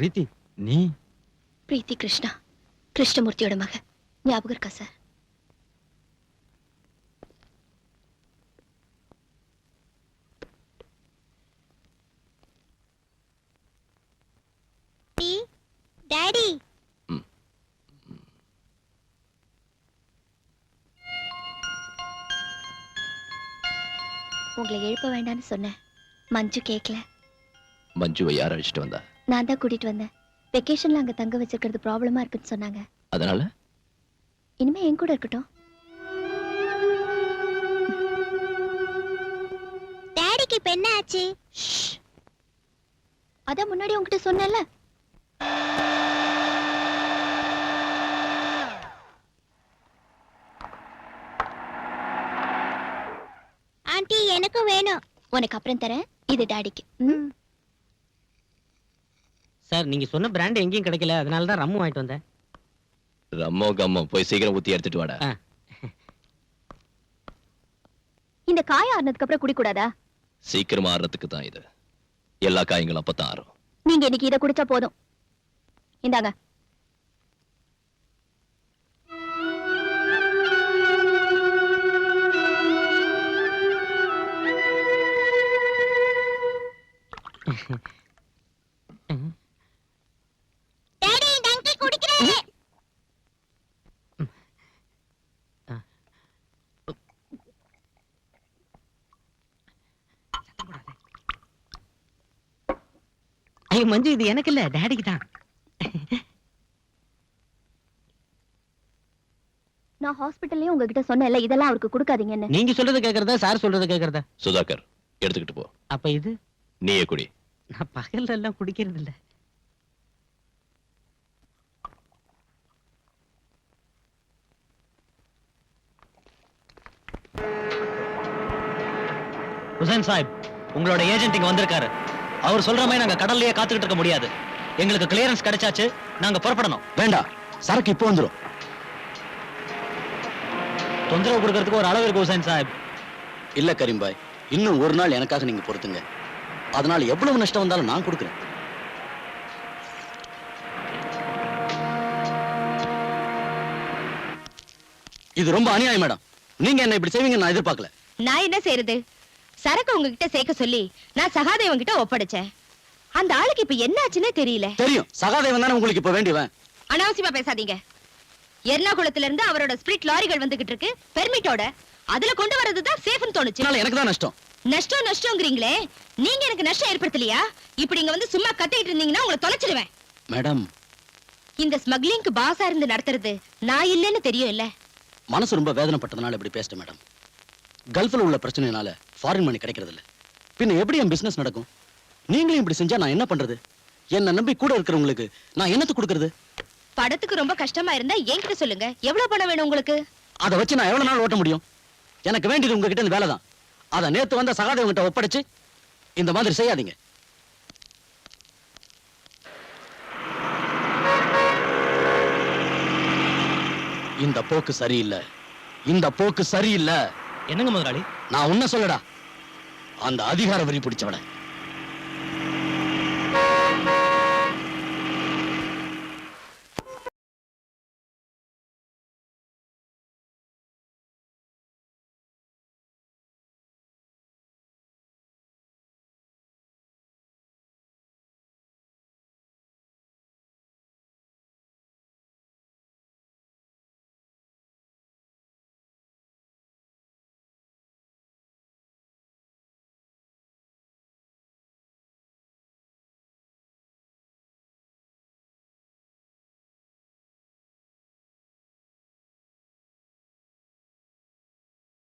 பிரீத்தி, நீ? பிரீத்தி கிருஷ்ணா, கிருஷ்ணமூர்த்தியோட மக. ஞாபகம் இருக்கா சார்? டாடி, உங்களை எழுப்ப வேண்டாம்னு சொன்னேன். மஞ்சு கேட்கல. மஞ்சுவை யார் அழைச்சிட்டு வந்தா? நான் தான் கூட்டிட்டு வந்தேன். வெக்கேஷன்ல அங்க தங்க வச்சிருக்கிறது ப்ராப்ளமா இருக்குன்னு சொன்னாங்க. அதனால இனிமே என் கூட இருக்கட்டும். டாடிக்கு இப்ப என்ன ஆச்சு? அதான் முன்னாடி உங்ககிட்ட சொன்னேன்ல. ஆண்டி, எனக்கு வேணும். உனக்கு அப்புறம் தரேன். இது டாடிக்கு. சார், நீங்க சொன்ன பிராண்ட் எங்கேயும் கிடைக்கல, அதனால தான் ரம்மு வாங்கிட்டு வந்தேன். ரம்மோ கம்மோ போய் சீக்கிரம் ஊத்தி எடுத்துட்டு வாடா. இந்த காய ஆறுனதுக்கு அப்புறம் குடிக்கூடாதா? சீக்கிரமா ஆறுறதுக்கு தான் இது. எல்லா காயங்களும் அப்பதான் ஆறும். நீங்க இன்னைக்கு இதை குடிச்சா போதும். இந்தாங்க. டாடி, டங்கி குடிக்கிறேன். ஐயோ மஞ்சு, இது எனக்கு இல்ல, டாடிக்கு தான். நான் ஹாஸ்பிடல்லயே உங்ககிட்ட சொன்னேன்ல, இதெல்லாம் அவருக்கு கொடுக்காதீங்கன்னு. நீங்க சொல்றது கேக்குறதா, சார் சொல்றது கேக்குறதா? சுதாகர், எடுத்துக்கிட்டு போ. அப்ப இது நீயே குடி. நான் பகல்ல எல்லாம் குடிக்கிறது இல்ல. ஹுசைன் சாஹிப், உங்களோட ஏஜென்ட் இங்க வந்திருக்காரு. அவர் சொல்ற மாதிரி நாங்க கடல்லயே காத்துக்கிட்டு இருக்க முடியாது. எங்களுக்கு கிளியரன்ஸ் கிடைச்சாச்சு, நாங்க புறப்படணும். வேண்டாம், சரக்கு இப்போ வந்துரும். தொந்தரவு கொடுக்கறதுக்கு ஒரு அளவு இருக்கு ஹுசைன் சாஹிப். இல்ல கரீம்பாய், இன்னும் ஒரு நாள் எனக்காக நீங்க பொறுத்துங்க. அதனால எவ்வளவு நஷ்டம் வந்தாலும் நான் கொடுக்குறேன். இது ரொம்ப அநியாயம் மேடம். நீங்க என்ன இப்படி செய்வீங்க நான் எதிர்பார்க்கல. நான் என்ன செய்யறது? சரக்கு உங்ககிட்ட சேர்க்க சொல்லி நான் சகாதேவன் கிட்ட ஒப்படைச்சேன். அந்த ஆளுக்கு இப்ப என்ன ஆச்சுன்னே தெரியல. தெரியும், சகாதேவன் தானே உங்களுக்கு இப்ப வேண்டியவன். அனாவசியமா பேசாதீங்க. எர்ணாகுளத்துல இருந்து அவரோட ஸ்பிரிட் லாரிகள் வந்துகிட்டு இருக்கு பெர்மிட்டோட. அதுல கொண்டு வரதுதான் சேஃப்னு தோணுச்சு. எனக்கு தான் நஷ்டம். நஷ்டம்ங்கிறீங்களே, நீங்க எனக்கு நஷ்டம் ஏற்படுத்தலையா? இப்படி இங்க வந்து சும்மா கத்திட்டு இருந்தீங்கன்னா உங்களை தொலைச்சிடுவேன். மேடம், இந்த ஸ்மக்லிங்க்கு பாஸா இருந்து நடத்துறது நான் இல்லைன்னு தெரியும் இல்ல? மனசு ரொம்ப வேதனைப்பட்டதுனால இப்படி பேசிட்டேன் மேடம். கல்ஃப்ல உள்ள பிரச்சனைனால ஃபாரின் மணி கிடைக்கிறது இல்ல. பின்ன எப்படி என் பிசினஸ் நடக்கும்? நீங்களும் இப்படி செஞ்சா நான் என்ன பண்றது? என்ன நம்பி கூட இருக்கிறவங்களுக்கு நான் என்னத்து கொடுக்கறது? படத்துக்கு ரொம்ப கஷ்டமா இருந்தா என்கிட்ட சொல்லுங்க. எவ்வளவு பணம் வேணும் உங்களுக்கு? அதை வச்சு நான் எவ்வளவு நாள் ஓட்ட முடியும்? எனக்கு வேண்டியது உங்ககிட்ட இந்த வேலை தான். அதை நேத்து வந்த சகாதேவன் கிட்ட ஒப்படைச்சு இந்த மாதிரி செய்யாதீங்க. இந்த போக்கு சரியில்லை. இந்த போக்கு சரியில்லை. என்னங்க முதலாளி? நான் உன்ன சொல்லடா, அந்த அதிகார வரி பிடிச்சவன.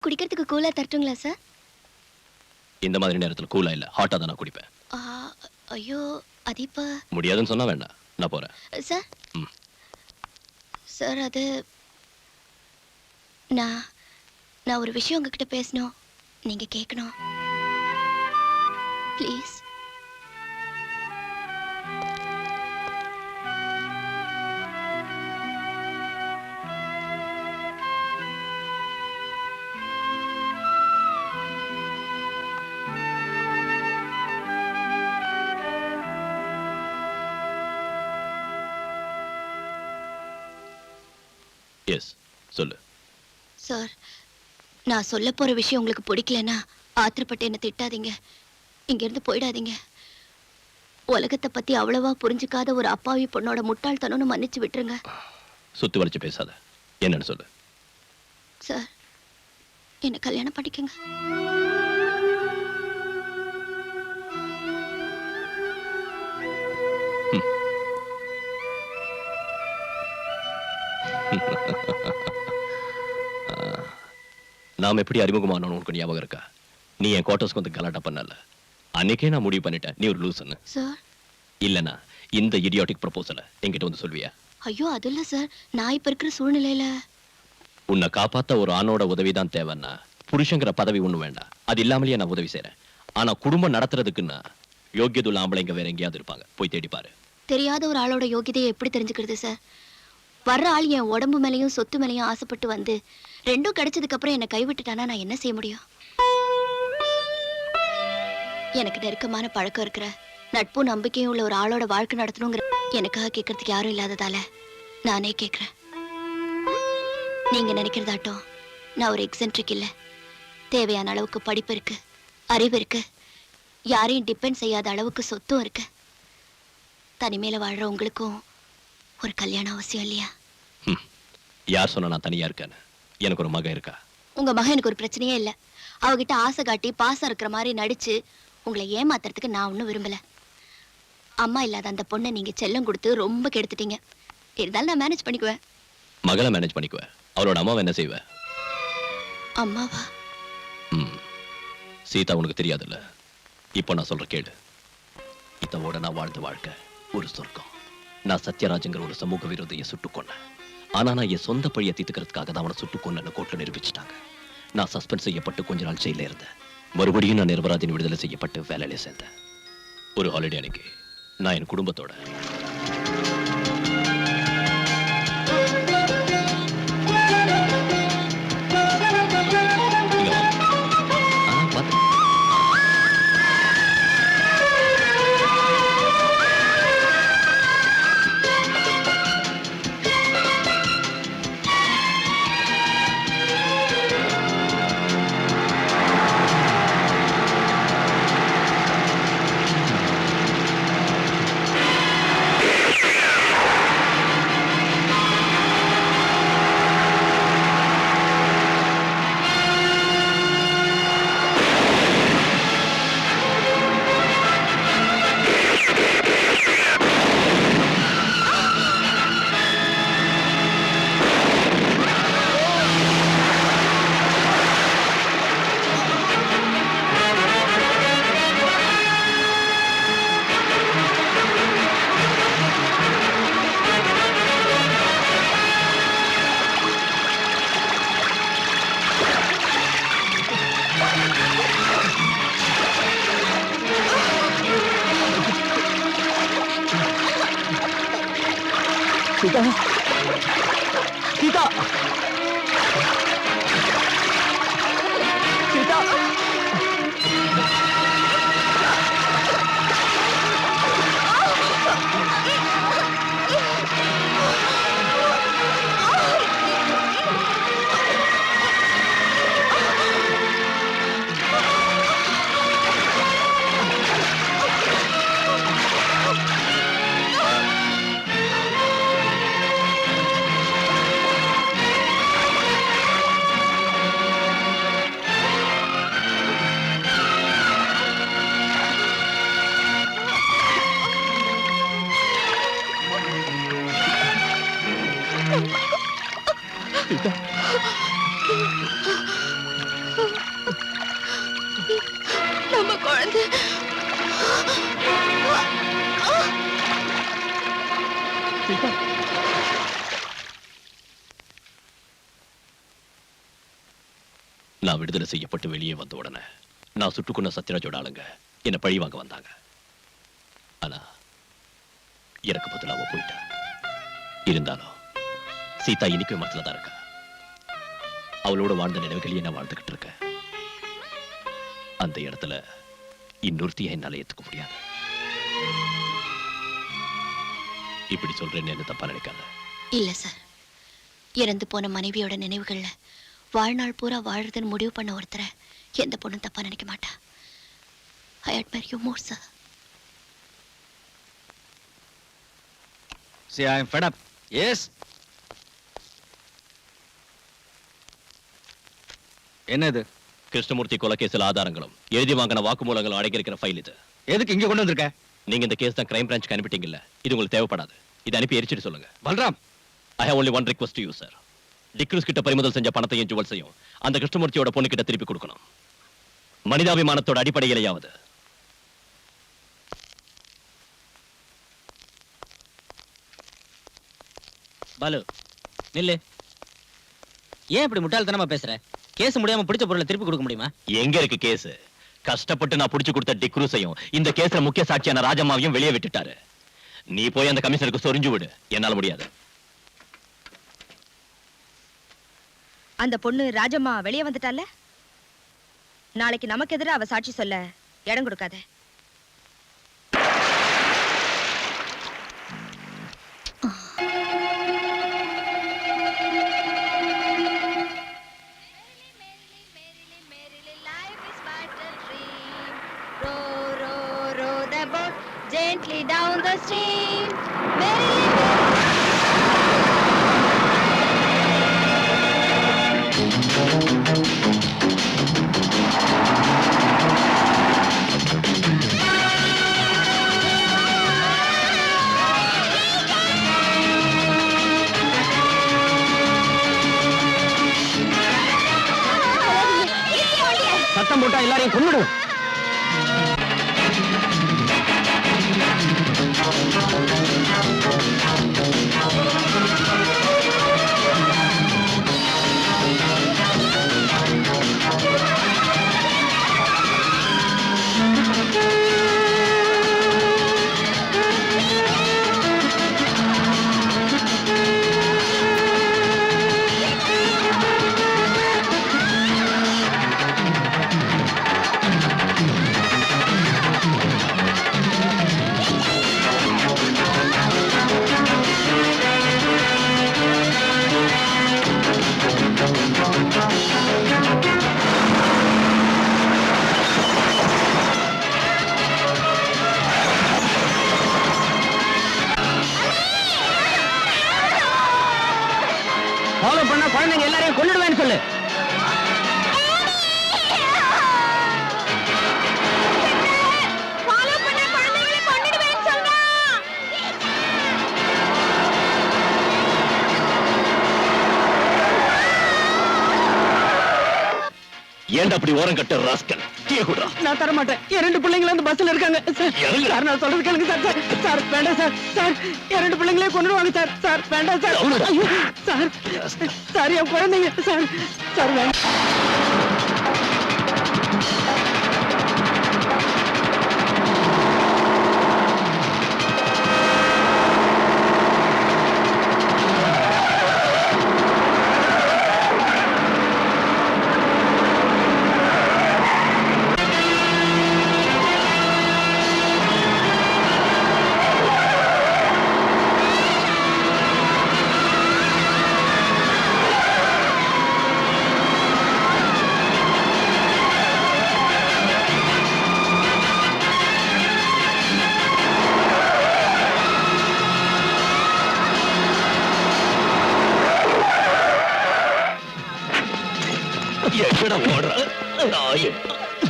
குடிக்கிறதுக்கு கூலா தரட்டுங்களா சார்? இந்த மாதிரி நேரத்துல கூலா இல்ல, ஹாட்டா தான் நான் குடிப்பேன். ஐயோ, அது இப்ப முடியாதுன்னு சொன்னா வேண்டாம், நான் போறேன். சார், சார் அது நான் ஒரு விஷயம் உங்ககிட்ட பேசணும். நீங்க கேட்கணும் ப்ளீஸ். எஸ், சொல்லு. சார், நான் சொல்ல போற விஷயம் உங்களுக்கு பிடிக்கலன்னா ஆத்திரப்பட்டு என்ன திட்டாதீங்க. இங்க இருந்து போயிடாதீங்க. உலகத்தை பத்தி அவ்வளவா புரிஞ்சுக்காத ஒரு அப்பாவி பொண்ணோட முட்டாள்தனம்னு மன்னிச்சு விட்டுருங்க. சுத்தி வளைச்சு பேசாத. என்னன்னு சொல்லு. சார், என்ன கல்யாணம் பண்ணிக்கங்க. நாம் எப்படி அறிமுகமானோம் உனக்கு ஞாபகம் இருக்கா? நீ என் குவார்டர்ஸ்க்கு வந்து கலாட்டா பண்ணல. அன்னைக்கே நான் முடிவு பண்ணிட்டேன் நீ ஒரு லூசுன்னு. சார், இல்லனா இந்த இடியாட்டிக் ப்ரொபோசலை என்கிட்ட வந்து சொல்வியா? ஐயோ அது இல்ல சார், நான் இப்ப இருக்கிற சூழ்நிலையில உன்னை காப்பாத்த ஒரு ஆணோட உதவிதான் தேவைன்னா புருஷங்கிற பதவி ஒண்ணு வேண்டாம். அது இல்லாமலேயே நான் உதவி செய்றேன். ஆனா குடும்பம் நடத்துறதுக்குன்னா யோகியதுள்ள ஆம்பளைங்க வேற எங்கேயாவது இருப்பாங்க. போய் தேடி பாரு. தெரியாத ஒரு ஆளோட யோகிதையை எப்படி தெரிஞ்சுக்கிறது சார்? வர்ற ஆள் என் உடம்பு மேலையும் சொத்து மேலையும் ஆசைப்பட்டு வந்து ரெண்டும் கிடைச்சதுக்கு அப்புறம் என்னை கைவிட்டுட்டானா நான் என்ன செய்ய முடியும்? எனக்கு நெருக்கமான பழக்கம் இருக்கிற நட்பும் நம்பிக்கையும் உள்ள ஒரு ஆளோட வாழ்க்கை நடத்தணுங்கிற எனக்காக கேட்கறதுக்கு யாரும் இல்லாததால நானே கேட்கிறேன். நீங்க நினைக்கிறதாட்டம் நான் ஒரு எக்ஸென்ட்ரிக் இல்ல. தேவையான அளவுக்கு படிப்பு இருக்கு, அறிவு இருக்கு, யாரையும் டிபெண்ட் செய்யாத அளவுக்கு சொத்தும் இருக்கு. தனிமையில வாழ்ற உங்களுக்கும் ஒரு கல்யாணம் அவசியம் இல்லையா? யார் சொன்னா நான் தனியா இருக்கேன்னு? எனக்கு ஒரு மகன் இருக்கா. உங்க மகன் எனக்கு ஒரு பிரச்சனையே இல்ல. அவகிட்ட ஆசை காட்டி பாசம் இருக்கிற மாதிரி நடிச்சு உங்களை ஏமாத்துறதுக்கு நான் ஒன்னும் விரும்பல. அம்மா இல்லாத அந்த பொண்ணை நீங்க செல்லம் கொடுத்து ரொம்ப கெடுத்துட்டீங்க. இருந்தாலும் நான் மேனேஜ் பண்ணிக்குவேன். மகளை மேனேஜ் பண்ணிக்குவேன். அவரோட அம்மாவை என்ன செய்வ? அம்மாவா? சீதா உனக்கு தெரியாதுல்ல. இப்போ நான் சொல்ற கேளு. இதோட நான் வாழ்ந்த வாழ்க்கை ஒரு சொர்க்கம். நான் சத்யராஜ்ங்கிற ஒரு சமூக விரோதியை சுட்டுக் கொன்னேன். ஆனா நான் என் சொந்த பழியை தீர்த்துக்கிறதுக்காக தான் அவனை சுட்டுக் கொன்னு கோர்ட்ல நிரூபிச்சிட்டாங்க. நான் சஸ்பெண்ட் செய்யப்பட்டு கொஞ்ச நாள் ஜெயில இருந்தேன். மறுபடியும் நான் நிரபராதின் விடுதலை செய்யப்பட்டு வேலையில சேர்ந்தேன். ஒரு ஹாலிடே அன்னைக்கு நான் என் குடும்பத்தோட சீதா, சீதா, சீதா. நம்ம குழந்தை நான் விடுதலை செய்யப்பட்டு வெளியே வந்த உடனே நான் சுட்டுக்கொண்ட சத்யராஜோட ஆளுங்க என்ன பழி வாங்க வந்தாங்க. ஆனா எனக்கு பதிலா அவ போயிட்டா. இருந்தாலும் சீதா இன்னைக்கு மனசுல தான் இருக்கா. அவளோட வாழ்ந்த நினைவுகளையே நான் வாழ்ந்துகிட்டு இருக்கேன். அந்த இடத்துல இன்னொருத்தியை என்னால ஏத்துக்க முடியாது. இப்படி சொல்றேன்னு என்ன தப்பா நினைக்காத. இல்ல சார், இறந்து போன மனைவியோட நினைவுகள்ல வாழ்நாள் பூரா வாழறதுன்னு முடிவு பண்ண ஒருத்தரை எந்த பொண்ணும் தப்பா நினைக்க மாட்டா. I admire you more, sir. See, I am fed up. Yes. என்ன இது? கிருஷ்ணமூர்த்தி கொலை கேஸ்ல ஆதாரங்களும் எழுதி வாங்கின வாக்குமூலங்களும் அடங்கியிருக்கிற ஃபைல் இது. எதுக்கு இங்க கொண்டு வந்திருக்க? நீங்க இந்த கேஸ் தான் கிரைம் பிரான்ச்சுக்கு அனுப்பிட்டீங்கல்ல, இது உங்களுக்கு தேவைப்படாது. இதை அனுப்பி எரிச்சிட்டு சொல்லுங்க. Balram, I have only one request to you, sir. D'Cruz கிட்ட பறிமுதல் செஞ்ச பணத்தையும் ஜுவல்ஸையும் அந்த கிருஷ்ணமூர்த்தியோட பொண்ணு கிட்ட திருப்பி கொடுக்கணும். மனிதாபிமானத்தோட அடிப்படையிலேயாவது. பாலு நில்லு. ஏன் இப்படி முட்டாள்தனமா பேசுற? கேஸ் முடியாம பிடிச்ச பொருளை திருப்பி கொடுக்க முடியுமா? எங்க இருக்கு கேஸ்? கஷ்டப்பட்டு நான் புடிச்சு கொடுத்த டிக்ரூஸையும் இந்த கேஸ்ல முக்கிய சாட்சியான ராஜம்மாவையும் வெளியே விட்டுட்டாரு. நீ போய் அந்த கமிஷனருக்கு சொரிஞ்சு விடு. என்னால முடியாது. அந்த பொண்ணு ராஜம்மா வெளியே வந்துட்டால, நாளைக்கு நமக்கு எதிராக அவ சாட்சி சொல்ல இடம் கொடுக்காத. Gently down the stream. சத்தம் போட்டா எல்லாரையும் கொன்னுடு. ஃபாலோ பண்ண குழந்தைங்க எல்லாரையும் கொன்னுடுவேன்னு சொல்லு. ஏன்டா அப்படி ஓரம் கட்ட ராஸ்கல்? டீ குடுறா. நான் தர மாட்டேன். என் 2 பிள்ளைங்களும் அந்த பஸ்ல இருக்காங்க. இறங்கு. சார் நான் சொல்றது கேளுங்க சார். சார் வேண்டாம் சார். சார் என் 2 பிள்ளைங்களே கொன்னுடுவாங்க சார். சார் வேண்டாம் சார். அவ்வளவுதான். ஐயோ, சார் சார் என் குழந்தைங்க சார். சார் வேண்டாம். எங்கடா ஓடுற நாயே?